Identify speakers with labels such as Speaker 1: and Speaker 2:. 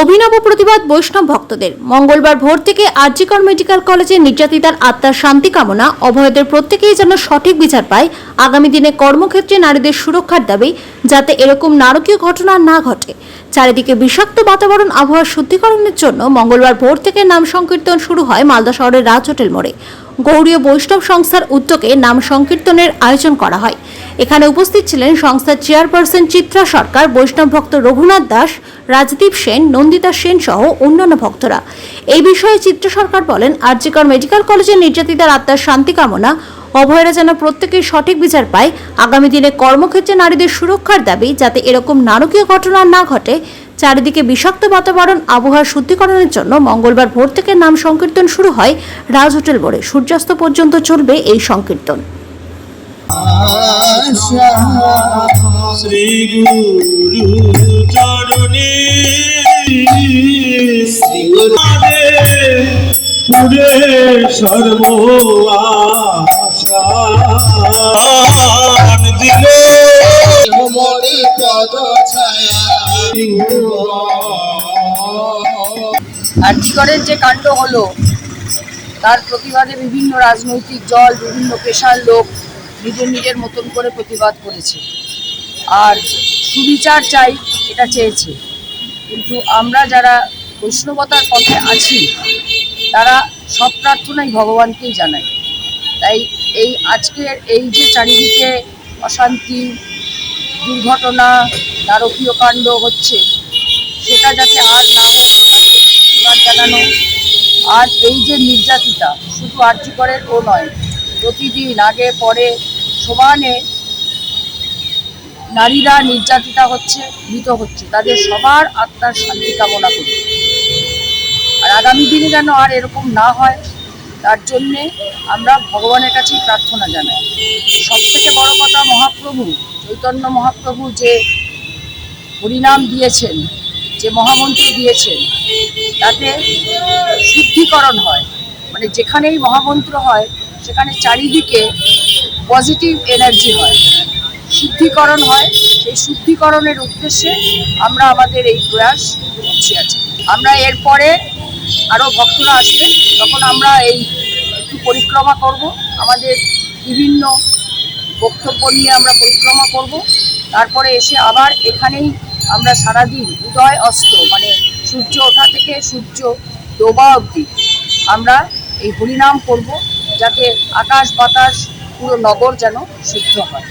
Speaker 1: অভিনব প্রতিবাদ বৈষ্ণব ভক্তদের। মঙ্গলবার ভোর থেকে আর.জি. কর মেডিকেল কলেজে নির্যাতিতার আত্মার শান্তি কামনা, অভয়দের প্রত্যেকেই যেন সঠিক বিচার পায়, আগামী দিনে কর্মক্ষেত্রে নারীদের সুরক্ষার দাবি, যাতে এরকম নারকীয় ঘটনা না ঘটে। চারিদিকে বিষাক্ত বাতাবরণ আবহাওয়া শুদ্ধিকরণের জন্য মঙ্গলবার ভোর থেকে নাম সংকীর্তন শুরু হয় মালদা শহরের রাজ হোটেল মোড়ে। গৌড়ীয় বৈষ্ণব সংস্থার উদ্যোগে নাম সংকীর্তনের আয়োজন করা হয়। এখানে উপস্থিত ছিলেন সংস্থার চেয়ারপারসন চিত্রা সরকার, বৈষ্ণব ভক্ত রঘুনাথ দাস, রাজদীপ সেন, নন্দিতা সেন সহ অন্যান্য ভক্তরা। এই বিষয়ে চিত্রা সরকার বলেন, আর.জি. কর মেডিকেল কলেজের নির্যাতিতার আত্মার শান্তি কামনা, অভয়রা যেন প্রত্যেকেই সঠিক বিচার পায়, আগামী দিনে কর্মক্ষেত্রে নারীদের সুরক্ষার দাবি, যাতে এরকম নারকীয় ঘটনা না ঘটে। চারিদিকে বিষাক্ত বাতাবরণ আবহাওয়া শুদ্ধিকরণের জন্য মঙ্গলবার ভোর থেকে নাম সংকীর্তন শুরু হয় রাজ হোটেল মোড়ে। সূর্যাস্ত পর্যন্ত চলবে এই সংকীর্তন।
Speaker 2: শ্রী গুরু চরণে পুরে সর্ব আশা দিলে
Speaker 3: মোরে পদ ছায়া।
Speaker 4: আর.জি. করের যে কাণ্ড হলো, তার প্রতিবাদে বিভিন্ন রাজনৈতিক দল, বিভিন্ন পেশার লোক নিজের মতন করে প্রতিবাদ করেছে, আর সুবিচার চাই এটা চেয়েছে। কিন্তু আমরা যারা বৈষ্ণবতার পথে আছি, তারা সব প্রার্থনাই ভগবানকেই জানাই। তাই এই আজকের এই যে চারিদিকে অশান্তি, দুর্ঘটনা, নারকীয় কাণ্ড হচ্ছে, সেটা যাতে আর না হোক প্রতিবাদ জানানো। আর এই যে নির্যাতিতা, শুধু আর.জি. করের ও নয়, প্রতিদিন আগে পরে সমানে নারীরা নির্যাতিতা হচ্ছে, মৃত হচ্ছে। তাদের সবার আত্মার শান্তি কামনা করি, আর আগামী দিনে যেন আর এরকম না হয়, তার জন্যে আমরা ভগবানের কাছেই প্রার্থনা জানাই। সবথেকে বড় কথা, মহাপ্রভু চৈতন্য মহাপ্রভু যে হরিনাম দিয়েছেন, যে মহামন্ত্র দিয়েছেন, তাতে শুদ্ধিকরণ হয়। মানে যেখানেই মহামন্ত্র হয়, সেখানে চারিদিকে পজিটিভ এনার্জি হয়, শুদ্ধিকরণ হয়। সেই শুদ্ধিকরণের উদ্দেশ্যে আমরা আমাদের এই প্রয়াস করছি। আছে আমরা এরপরে আরও ভক্তরা আসবেন, তখন আমরা এই একটু পরিক্রমা করব, আমাদের বিভিন্ন বক্তব্য নিয়ে আমরা পরিক্রমা করব। তারপরে এসে আবার এখানেই আমরা সারাদিন উদয় অস্ত, মানে সূর্য ওঠা থেকে সূর্য ডোবা অবধি আমরা এই হরিনাম করব, যাতে আকাশ বাতাস পুরো নগর যেন শুদ্ধ হয়।